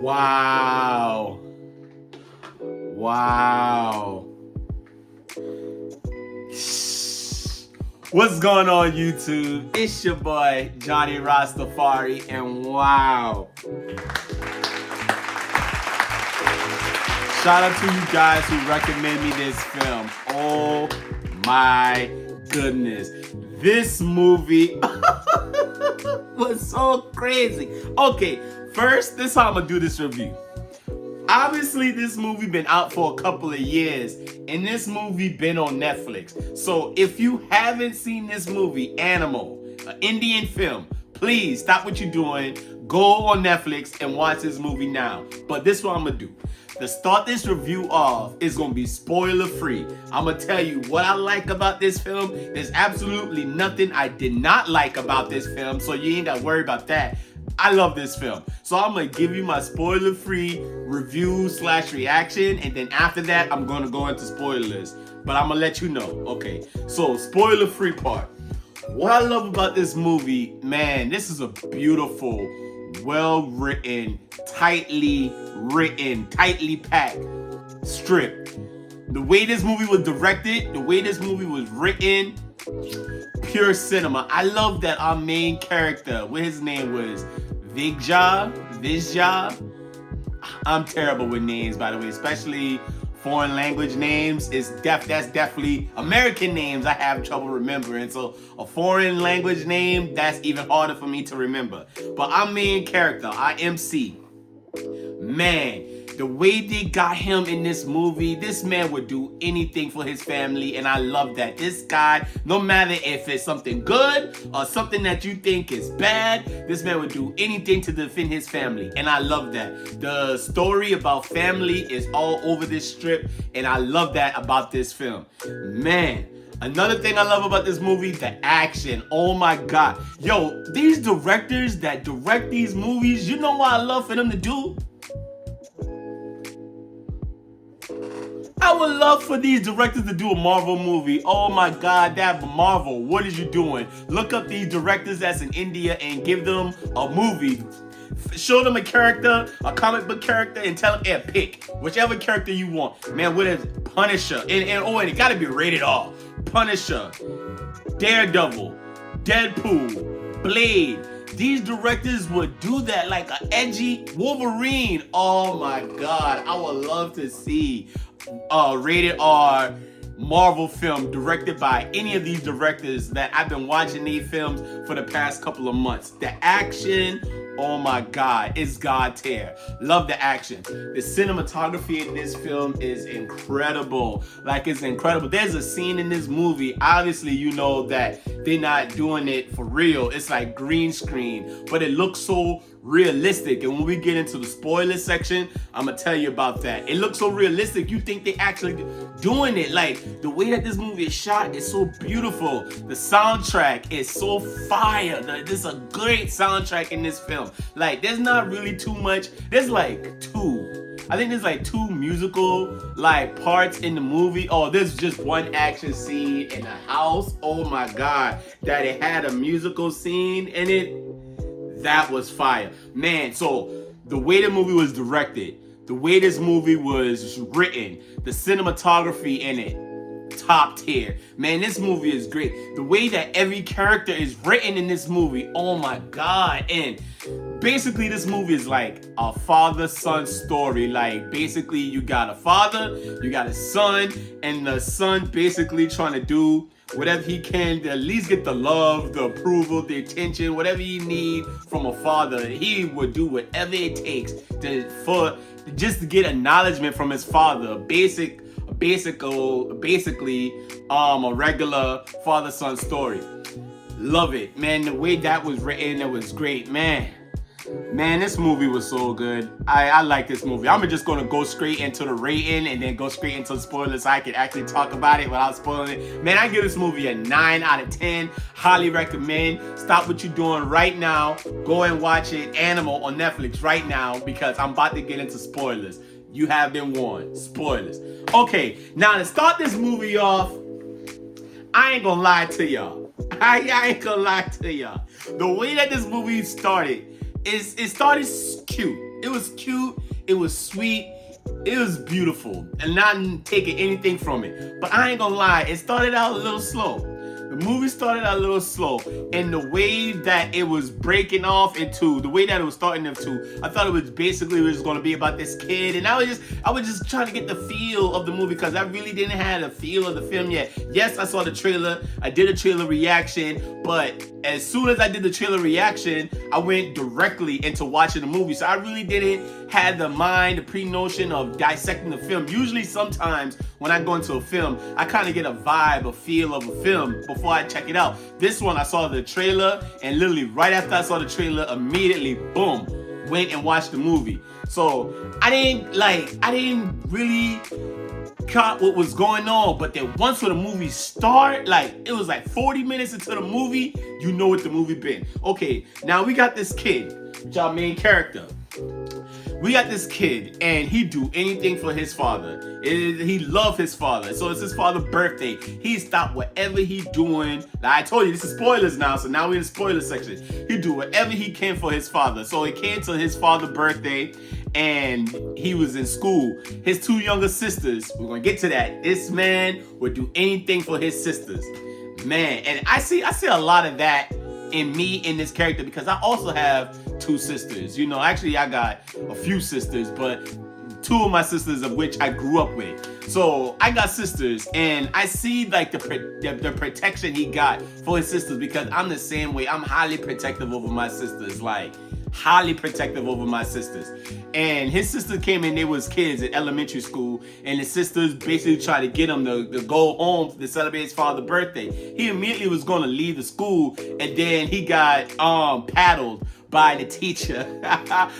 Wow. Wow. What's going on, YouTube? It's your boy, Johnny Rastafari, and wow. Shout out to you guys who recommend me this film. Oh my goodness. This movie was so crazy. Okay, first, this is how I'm gonna do this review. Obviously, this movie been out for a couple of years, and this movie been on Netflix. So if you haven't seen this movie, Animal, an Indian film, please stop what you're doing, go on Netflix and watch this movie now. But this is what I'm gonna do. To start this review off, it's gonna be spoiler free. I'm gonna tell you what I like about this film. There's absolutely nothing I did not like about this film, so you ain't gotta worry about that. I love this film. So I'm gonna give you my spoiler-free review / reaction, and then after that, I'm gonna go into spoilers. But I'm gonna let you know. Okay, so spoiler-free part. What I love about this movie, man, this is a beautiful, well-written, tightly packed strip. The way this movie was directed, the way this movie was written, pure cinema. I love that our main character, what his name was, Vijay. I'm terrible with names, by the way, especially foreign language names. That's definitely American names I have trouble remembering. So a foreign language name, that's even harder for me to remember. But our main character, our MC, man, the way they got him in this movie, this man would do anything for his family, and I love that. This guy, no matter if it's something good or something that you think is bad, this man would do anything to defend his family, and I love that. The story about family is all over this strip, and I love that about this film. Man, another thing I love about this movie, the action. Oh my God. Yo, these directors that direct these movies, you know what I love for them to do? I would love for these directors to do a Marvel movie. Oh my God, that Marvel, what is you doing? Look up these directors that's in India and give them a movie. Show them a character, a comic book character, and tell them, yeah, pick whichever character you want. Man, what is Punisher? And it gotta be rated R. Punisher, Daredevil, Deadpool, Blade. These directors would do that like an edgy Wolverine. Oh my God, I would love to see a rated R Marvel film directed by any of these directors that I've been watching these films for the past couple of months. The action, oh my God, it's God tier. Love the action. The cinematography in this film is incredible. Like, it's incredible. There's a scene in this movie, obviously you know that they're not doing it for real. It's like green screen, but it looks so realistic. And when we get into the spoiler section, I'm gonna tell you about that. It looks so realistic, you think they actually doing it. Like, the way that this movie is shot is so beautiful. The soundtrack is so fire. There's a great soundtrack in this film. Like, there's not really too much. There's like two musical like parts in the movie. Oh, there's just one action scene in a house. Oh my God, that it had a musical scene in it. That was fire. Man, so the way the movie was directed, the way this movie was written, the cinematography in it, top tier. Man, this movie is great. The way that every character is written in this movie, oh my God. And basically this movie is like a father-son story. Like, basically you got a father, you got a son, and the son basically trying to do whatever he can to at least get the love, the approval, the attention, whatever he need from a father. He would do whatever it takes just to get acknowledgement from his father. Basically, a regular father-son story. Love it, man. The way that was written, it was great, man. Man, this movie was so good. I like this movie. I'm just gonna go straight into the rating and then go straight into the spoilers so I can actually talk about it without spoiling it. Man, I give this movie a 9 out of 10. Highly recommend. Stop what you're doing right now. Go and watch it, Animal, on Netflix right now, because I'm about to get into spoilers. You have been warned. Spoilers. Okay, now to start this movie off, I ain't gonna lie to y'all. I ain't gonna lie to y'all. The way that this movie started, it started cute. It was cute. It was sweet. It was beautiful, and not taking anything from it. But I ain't gonna lie, it started out a little slow. The movie started out a little slow, and the way that it was breaking off into, the way that it was starting into, I thought it was basically was going to be about this kid, and I was just trying to get the feel of the movie because I really didn't have the feel of the film yet. Yes, I saw the trailer, I did a trailer reaction, but as soon as I did the trailer reaction, I went directly into watching the movie, so I really didn't have the mind, the pre-notion of dissecting the film. Usually, sometimes when I go into a film, I kind of get a vibe, a feel of a film before I check it out. This one, I saw the trailer, and literally right after I saw the trailer, immediately, boom, went and watched the movie. So I didn't really caught what was going on, but then once the movie start, like it was like 40 minutes into the movie, you know what the movie been. Okay, now we got this kid, which our main character. We got this kid, and he do anything for his father. He love his father. So it's his father's birthday. He stopped whatever he doing. Like I told you, this is spoilers now, so now we're in the spoiler section. He do whatever he can for his father. So it came to his father's birthday, and he was in school. His two younger sisters, we're gonna get to that. This man would do anything for his sisters. Man, and I see a lot of that in me in this character because I also have two sisters. You know, actually I got a few sisters, but two of my sisters of which I grew up with. So I got sisters, and I see like the protection he got for his sisters because I'm the same way. I'm highly protective over my sisters, like highly protective over my sisters. And his sister came in, they was kids at elementary school, and the sisters basically tried to get him to go home to celebrate his father's birthday. He immediately was going to leave the school, and then he got paddled by the teacher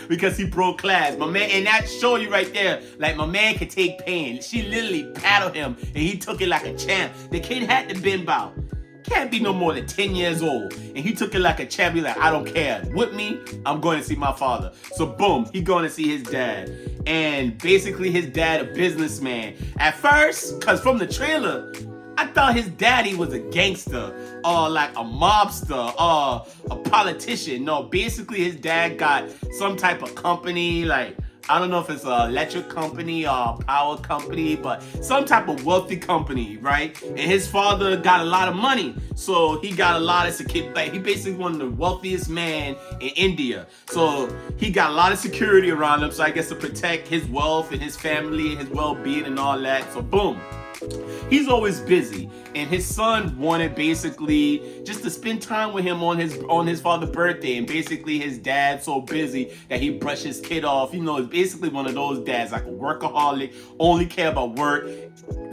because he broke class. My man, and that show you right there, like my man could take pain. She literally paddled him, and he took it like a champ. The kid had to been about, can't be no more than 10 years old. And he took it like a champ. He's like, I don't care. With me, I'm going to see my father. So boom, he going to see his dad. And basically his dad, a businessman. At first, because from the trailer, I thought his daddy was a gangster or like a mobster or a politician. No, basically his dad got some type of company, like I don't know if it's an electric company or a power company, but some type of wealthy company, right? And his father got a lot of money, so he got a lot of security. Like, he basically one of the wealthiest man in India. So he got a lot of security around him, so I guess to protect his wealth and his family and his well-being and all that. So boom. He's always busy, and his son wanted basically just to spend time with him on his father's birthday, and basically his dad's so busy that he brushed his kid off. You know, it's basically one of those dads, like a workaholic, only care about work,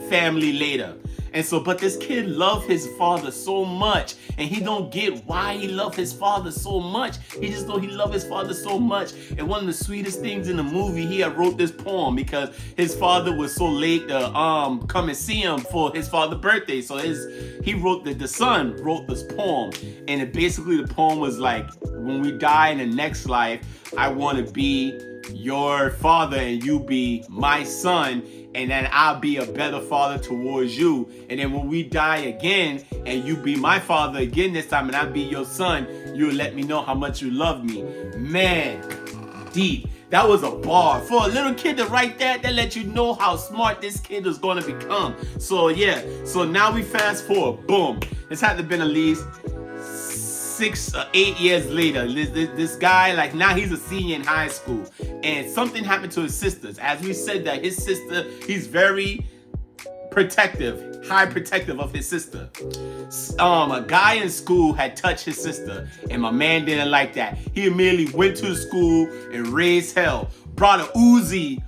family later. And so, but this kid loved his father so much, and he don't get why he loved his father so much. He just know he loved his father so much. And one of the sweetest things in the movie, he had wrote this poem because his father was so late to come and see him for his father's birthday. So the son wrote this poem, and it basically the poem was like, when we die in the next life, I want to be your father and you be my son, and then I'll be a better father towards you. And then when we die again and you be my father again this time and I'll be your son, you'll let me know how much you love me. Man, deep. That was a bar. For a little kid to write that let you know how smart this kid is going to become. So yeah, so now we fast forward. Boom. This had to have been at least 6 or 8 years later. This guy, like now he's a senior in high school, and something happened to his sisters. As we said that his sister, he's very protective, high protective of his sister. A guy in school had touched his sister, and my man didn't like that. He immediately went to the school and raised hell, brought a Uzi,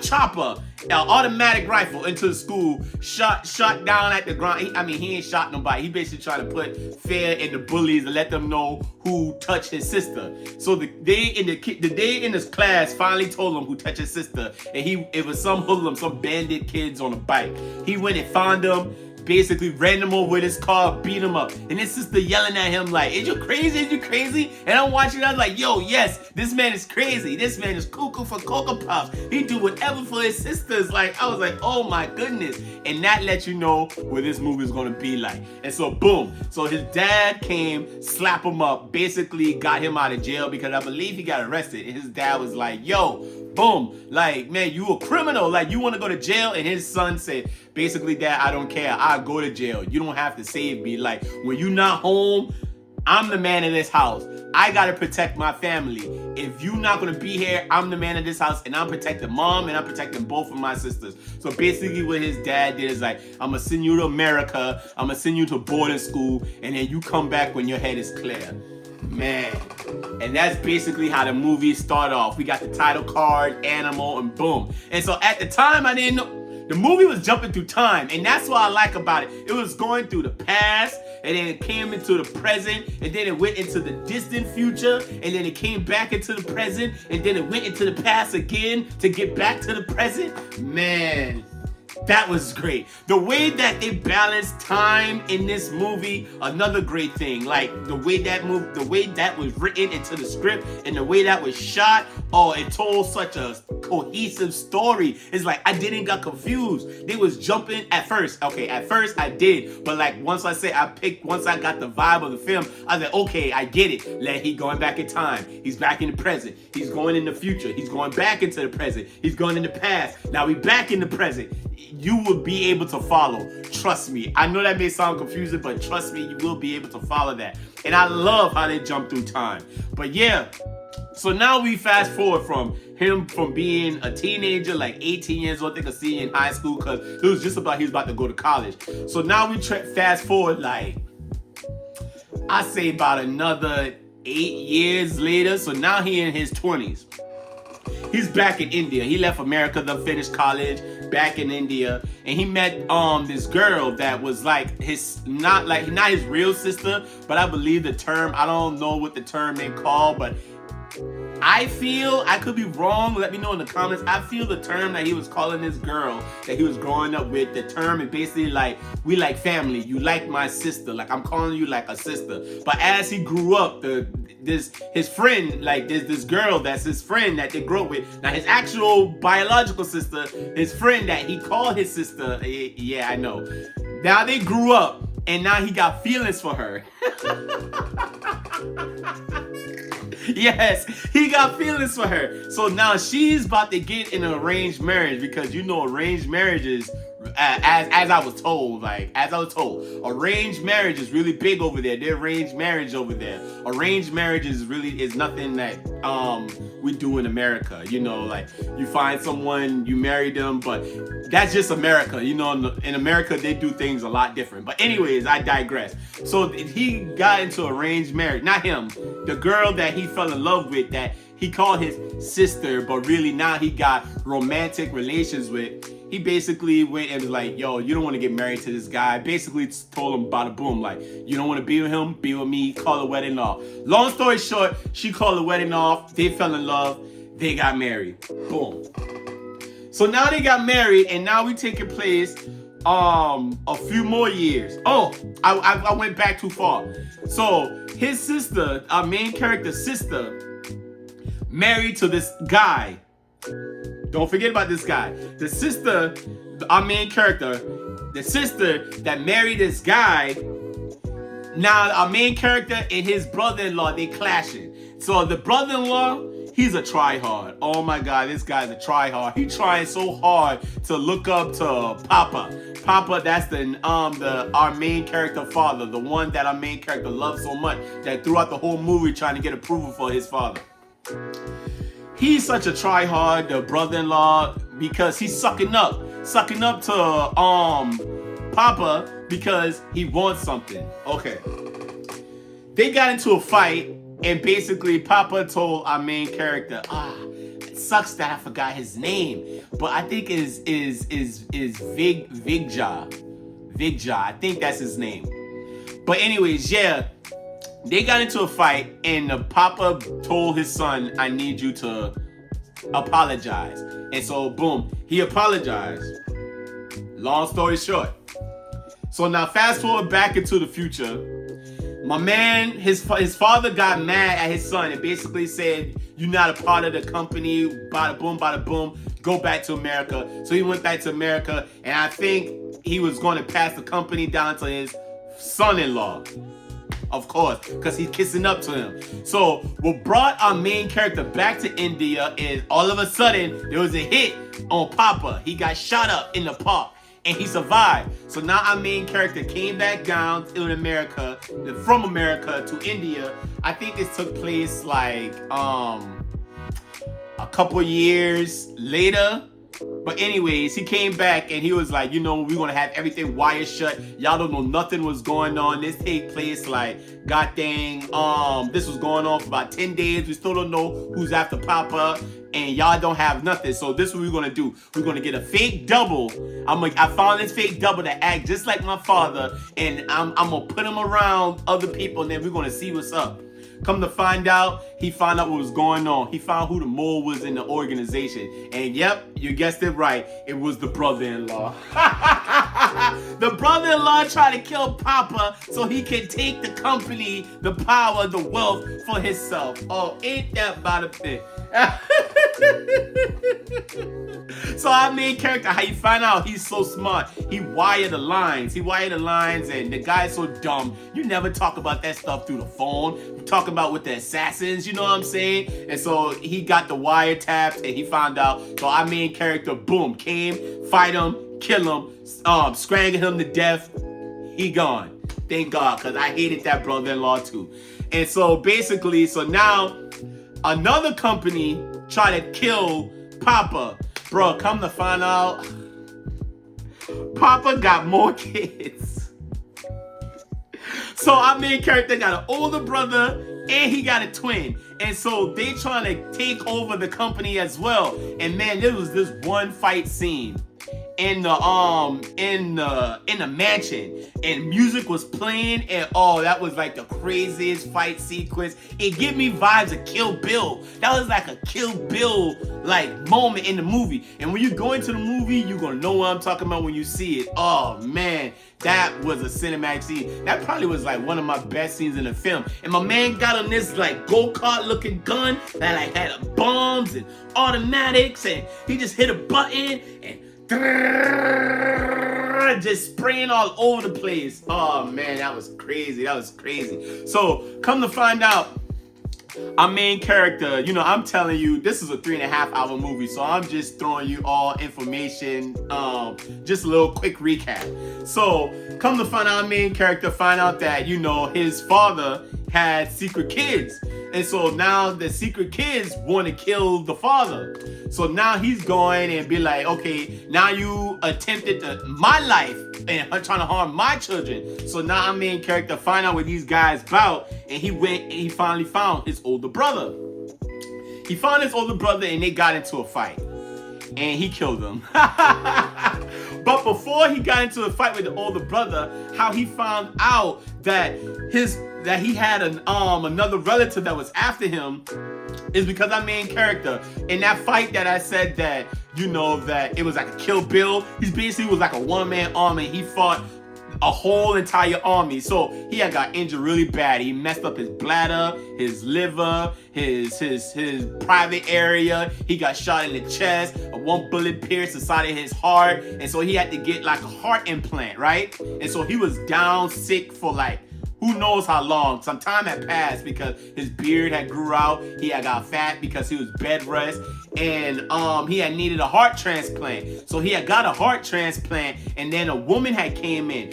chopper, an automatic rifle into the school, shot down at the ground. He ain't shot nobody. He basically trying to put fear in the bullies and let them know who touched his sister. So the day in his class finally told him who touched his sister, and it was some hoodlum, some bandit kids on a bike. He went and found them, basically ran him over with his car, beat him up. And his sister yelling at him like, is you crazy? Is you crazy? And I'm watching, I was like, yo, yes, this man is crazy. This man is cuckoo for Cocoa Puffs. He do whatever for his sisters. Like, I was like, oh my goodness. And that lets you know what this movie is going to be like. And so, boom. So his dad came, slap him up, basically got him out of jail because I believe he got arrested. And his dad was like, yo, boom, like, man, you a criminal. Like, you want to go to jail? And his son said, basically, Dad, I don't care. I'll go to jail. You don't have to save me. Like, when you're not home, I'm the man of this house. I got to protect my family. If you're not going to be here, I'm the man of this house, and I'm protecting Mom, and I'm protecting both of my sisters. So basically what his dad did is like, I'm going to send you to America. I'm going to send you to boarding school, and then you come back when your head is clear. Man. And that's basically how the movie started off. We got the title card, animal, and boom. And so at the time, I didn't know. The movie was jumping through time, and that's what I like about it. It was going through the past, and then it came into the present, and then it went into the distant future, and then it came back into the present, and then it went into the past again to get back to the present. Man, that was great. The way that they balanced time in this movie, another great thing. Like the way that was written into the script and the way that was shot. Oh, it told such a cohesive story. It's like I didn't get confused. They was jumping at first. Okay, at first I did, but like once I got the vibe of the film, I was like, okay, I get it. Like he going back in time. He's back in the present. He's going in the future. He's going back into the present. He's going in the past. Now we back in the present. You will be able to follow. Trust me. I know that may sound confusing, but trust me, you will be able to follow that. And I love how they jump through time. But yeah, so now we fast forward from him from being a teenager, like 18 years old, I think a senior in high school, because it was just about he was about to go to college. So now we fast forward like, I say about another 8 years later. So now he in his 20s. He's back in India. He left America to finish college, back in India, and he met this girl that was like his not his real sister, but I believe the term, I don't know what the term they call, but I feel, I could be wrong, let me know in the comments. I feel the term that he was calling this girl that he was growing up with, the term is basically like, we like family, you like my sister, like I'm calling you like a sister. But as he grew up, his friend, like this girl that's his friend that they grew up with, now his actual biological sister, his friend that he called his sister, yeah, I know. Now they grew up, and now he got feelings for her. Yes, he got feelings for her. So now she's about to get in an arranged marriage, because you know arranged marriages, as I was told, arranged marriage is really big over there. They're arranged marriage over there. Arranged marriage is nothing that we do in America. You know, like you find someone, you marry them, but that's just America. You know, in America they do things a lot different. But anyways, I digress. So he got into arranged marriage. Not him, the girl that he fell in love with, that he called his sister, but really now he got romantic relations with. He basically went and was like, yo, you don't want to get married to this guy. Basically told him bada boom, like, you don't want to be with him, be with me, call the wedding off. Long story short, she called the wedding off, they fell in love, they got married. Boom. So now they got married, and now we taking place a few more years. Oh, I went back too far. So his sister, our main character's sister, married to this guy. Don't forget about this guy. The sister, our main character, the sister that married this guy, now our main character and his brother-in-law, they clashing. So the brother-in-law, he's a try-hard. Oh my God, this guy's a try-hard. He trying so hard to look up to Papa. Papa, that's our main character father, the one that our main character loves so much that throughout the whole movie trying to get approval for his father. He's such a try-hard, the brother-in-law, because he's sucking up to Papa because he wants something. Okay. They got into a fight, and basically Papa told our main character, it sucks that I forgot his name, but I think is Vigja. I think that's his name. But anyways, yeah. They got into a fight, and the Papa told his son, I need you to apologize. And so, boom, he apologized. Long story short, So now fast forward back into the future. My man, his father got mad at his son and basically said, "You're not a part of the company, bada boom, go back to America." So he went back to America, and I think he was going to pass the company down to his son-in-law. Of course, because he's kissing up to him. So what brought our main character back to India is all of a sudden there was a hit on Papa. He got shot up in the park and he survived. So now our main character came back down in America, from America to India. I think this took place like a couple years later. But anyways, he came back and he was like, we're going to have everything wired shut. Y'all don't know nothing was going on. This take place like, god dang, this was going on for about 10 days. We still don't know who's after Papa. And y'all don't have nothing. So this is what we're going to do. We're going to get a fake double. I found this fake double to act just like my father. And I'm going to put him around other people. And then we're going to see what's up. Come to find out, he found out what was going on. He found who the mole was in the organization. And yep, you guessed it right. It was the brother-in-law. The brother-in-law tried to kill Papa so he could take the company, the power, the wealth for himself. Oh, ain't that about a thing? So our main character, how you find out he's so smart, he wired the lines. And the guy's so dumb. You never talk about that stuff through the phone. You talk about with the assassins, you know what I'm saying? And so he got the wiretaps and he found out. So our main character, boom, came, fight him, kill him, strangle him to death. He gone. Thank God, because I hated that brother-in-law too. And so basically, so now another company tried to kill Papa. Bro, come to find out, Papa got more kids. So our main character got an older brother and he got a twin. And so they trying to take over the company as well. And man, there was this one fight scene in the mansion, and music was playing, and oh, that was like the craziest fight sequence. It gave me vibes of Kill Bill. That was like a Kill Bill like moment in the movie. And when you go into the movie, you're gonna know what I'm talking about when you see it. Oh man, that was a cinematic scene. That probably was like one of my best scenes in the film. And my man got on this like go-kart looking gun that like had bombs and automatics, and he just hit a button and just spraying all over the place. Oh man, that was crazy. So come to find out, our main character, I'm telling you, this is a 3.5-hour movie, so I'm just throwing you all information, just a little quick recap. So come to find out, our main character find out that, his father had secret kids. And so now the secret kids want to kill the father. So now he's going and be like, okay, now you attempted my life and trying to harm my children. So now our main character find out what these guys about, and he went and he finally found his older brother. He found his older brother and they got into a fight. And he killed him. But before he got into a fight with the older brother, how he found out that he had another relative that was after him is because our main character, in that fight that I said that, that it was like a Kill Bill, he basically was like a one-man army. He fought a whole entire army. So he had got injured really bad. He messed up his bladder, his liver, his private area. He got shot in the chest. One bullet pierced the side of his heart. And so he had to get like a heart implant, right? And so he was down sick for like who knows how long. Some time had passed because his beard had grew out. He had got fat because he was bed rest. And he had needed a heart transplant. So he had got a heart transplant, and then a woman had came in.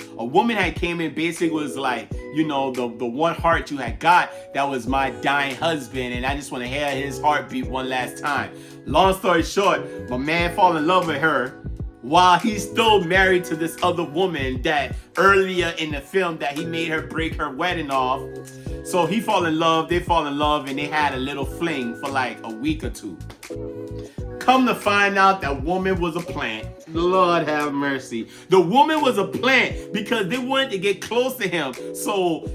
Basically was like, the one heart you had got, that was my dying husband, and I just want to hear his heartbeat one last time. Long story short, my man fall in love with her while he's still married to this other woman that earlier in the film that he made her break her wedding off. So they fall in love, and they had a little fling for like a week or two. Come to find out, that woman was a plant. Lord have mercy. The woman was a plant because they wanted to get close to him. So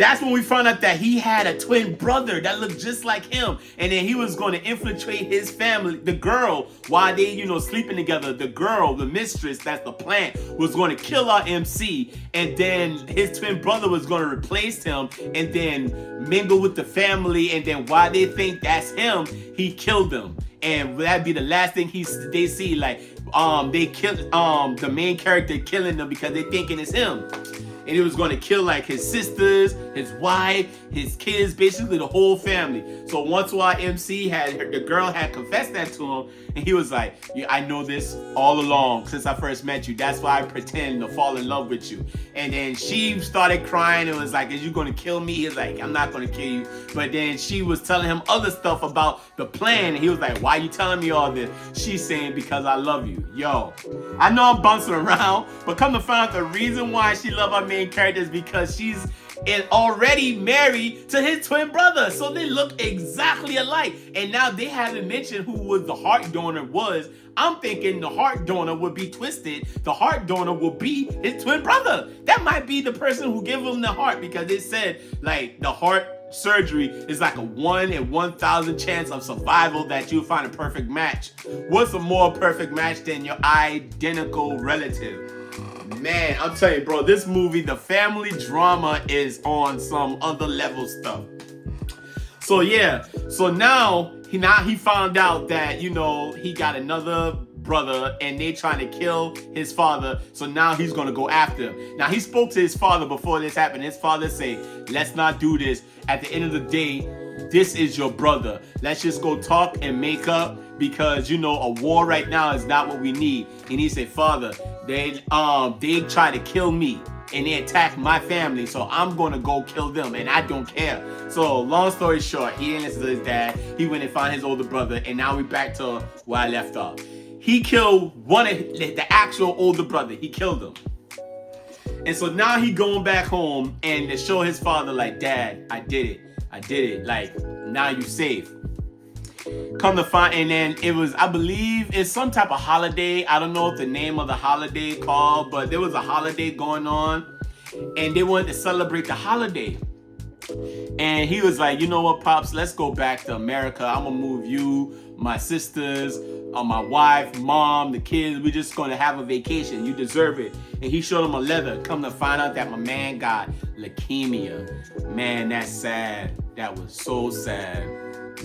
That's when we found out that he had a twin brother that looked just like him. And then he was going to infiltrate his family. The girl, while they, sleeping together, the girl, the mistress, that's the plant, was going to kill our MC. And then his twin brother was going to replace him and then mingle with the family. And then while they think that's him, he killed them. And that'd be the last thing they see. Like, they killed the main character, killing them because they thinking it's him. And he was going to kill like his sisters, his wife, his kids, basically the whole family. So once while MC the girl had confessed that to him, and he was like, yeah, I know this all along since I first met you. That's why I pretend to fall in love with you. And then she started crying and was like, is you going to kill me? He was like, I'm not going to kill you. But then she was telling him other stuff about the plan. And he was like, why are you telling me all this? She's saying, because I love you. Yo, I know I'm bouncing around, but come to find out the reason why she loved our main character is because she's already married to his twin brother. So they look exactly alike. And now they haven't mentioned who was the heart donor was. I'm thinking the heart donor would be twisted. The heart donor will be his twin brother. That might be the person who gave him the heart, because it said like the heart surgery is like a 1 in 1,000 chance of survival that you'll find a perfect match. What's a more perfect match than your identical relative? Man, I'm telling you, bro, this movie, the family drama is on some other level stuff. So yeah, so now he found out that, he got another brother and they trying to kill his father. So now he's going to go after him. Now he spoke to his father before this happened. His father said, let's not do this. At the end of the day, this is your brother. Let's just go talk and make up, because a war right now is not what we need. And he said, Father, they try to kill me and they attack my family, so I'm gonna go kill them, and I don't care. So long story short, he didn't listen to his dad. He went and found his older brother, and now we're back to where I left off. He killed one of the actual older brother. He killed him. And so now he going back home and to show his father, like, Dad, I did it. Like, now you safe. Come to find, and then it was, I believe it's some type of holiday. I don't know what the name of the holiday called, but there was a holiday going on and they wanted to celebrate the holiday. And he was like, you know what, Pops, let's go back to America. I'm gonna move you, my sisters, my wife, mom, the kids. We're just gonna have a vacation. You deserve it. And he showed him a letter. Come to find out that my man got leukemia. Man, that's sad. That was so sad.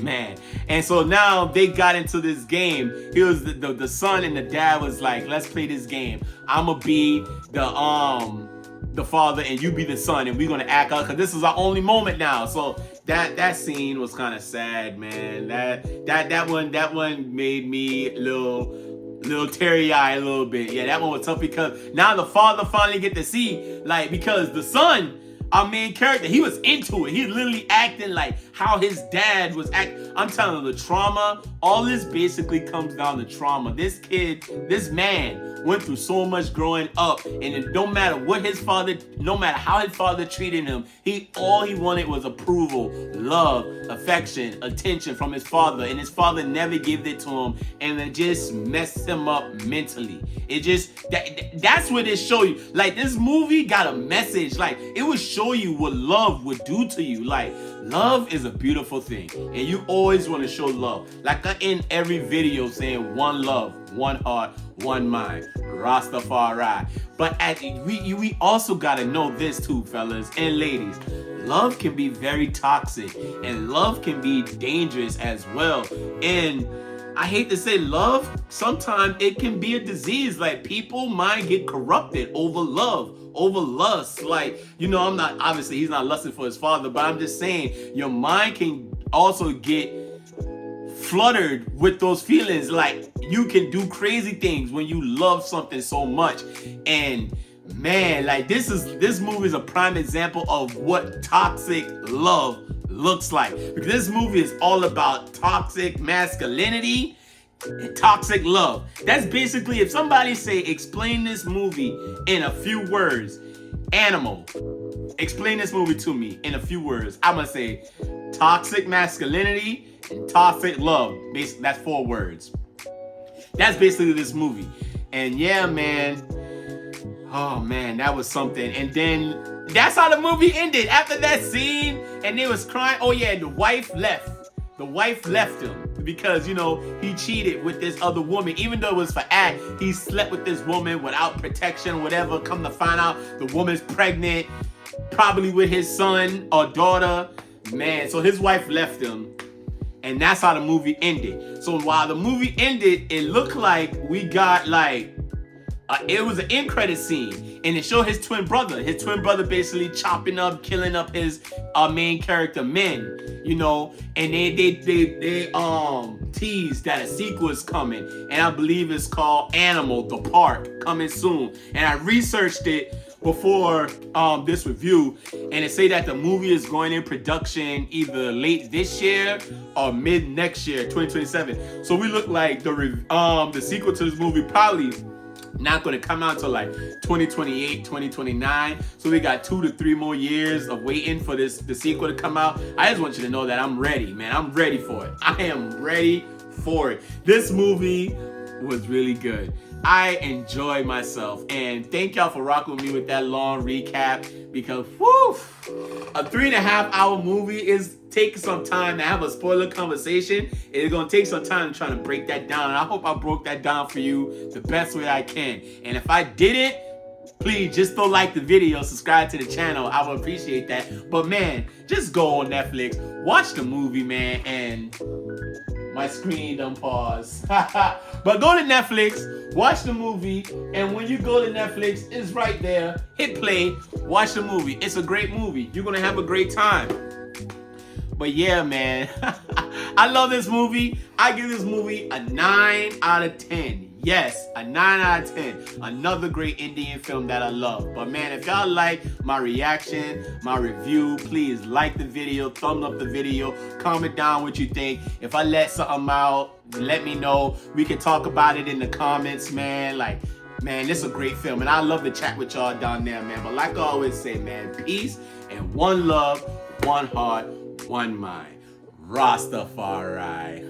Man. And so now they got into this game. He was the son, and the dad was like, let's play this game. I'ma be the father and you be the son, and we're gonna act out, because this is our only moment now. So that scene was kind of sad, man. That one made me a little teary-eyed a little bit. Yeah, that one was tough, because now the father finally get to see, like, because the son, our main character, he was into it. He literally acting like how his dad was acting. I'm telling you, the trauma, all this basically comes down to trauma. This kid, this man went through so much growing up, and no matter how his father treated him, all he wanted was approval, love, affection, attention from his father, and his father never gave it to him, and it just messed him up mentally. It just, that's what it show you. Like, this movie got a message. Like, it would show you what love would do to you. Like, love is a beautiful thing, and you always want to show love. Like, I end every video saying one love, one heart, one mind, Rastafari. But we also got to know this too, fellas and ladies. Love can be very toxic, and love can be dangerous as well. And I hate to say, love, sometimes it can be a disease. Like, people might get corrupted over love, over lust. Like, I'm not, obviously he's not lusting for his father, but I'm just saying your mind can also get fluttered with those feelings. Like, you can do crazy things when you love something so much. And man, like, this movie is a prime example of what toxic love looks like, because this movie is all about toxic masculinity and toxic love. That's basically, if somebody say, explain this movie in a few words, Animal, explain this movie to me in a few words, I'm gonna say toxic masculinity and toxic love. Basically, that's 4 words. That's basically this movie. And yeah, man, Oh man, that was something. And then that's how the movie ended. After that scene, and they was crying. Oh yeah, the wife left. The wife left him because, you know, he cheated with this other woman. Even though it was for act, he slept with this woman without protection, whatever. Come to find out, the woman's pregnant, probably with his son or daughter. Man, so his wife left him. And that's how the movie ended. So while the movie ended, it looked like we got like, it was an end credit scene, and it showed his twin brother. His twin brother basically chopping up, killing up his main character men, you know. And they teased that a sequel is coming, and I believe it's called Animal: The Park, coming soon. And I researched it before this review, and it say that the movie is going in production either late this year or mid next year, 2027. So we look like the sequel to this movie probably not going to come out until like 2028, 2029. So we got 2 to 3 more years of waiting for the sequel to come out. I just want you to know that I'm ready, man. I'm ready for it. I am ready for it. This movie was really good. I enjoyed myself, and thank y'all for rocking with me with that long recap, because whew, a 3.5-hour movie is taking some time to have a spoiler conversation. It's gonna take some time to try to break that down, and I hope I broke that down for you the best way I can. And if I didn't, please just go like the video, subscribe to the channel. I would appreciate that. But man, just go on Netflix, watch the movie, man, and my screen done pause. But go to Netflix, watch the movie, and when you go to Netflix, it's right there. Hit play, watch the movie. It's a great movie. You're gonna have a great time. But yeah, man, I love this movie. I give this movie a 9 out of 10. Yes, a 9 out of 10. Another great Indian film that I love. But man, if y'all like my reaction, my review, please like the video, thumb up the video, comment down what you think. If I let something out, let me know. We can talk about it in the comments, man. Like, man, this is a great film, and I love to chat with y'all down there, man. But like I always say, man, peace and one love, one heart, one mind. Rastafari.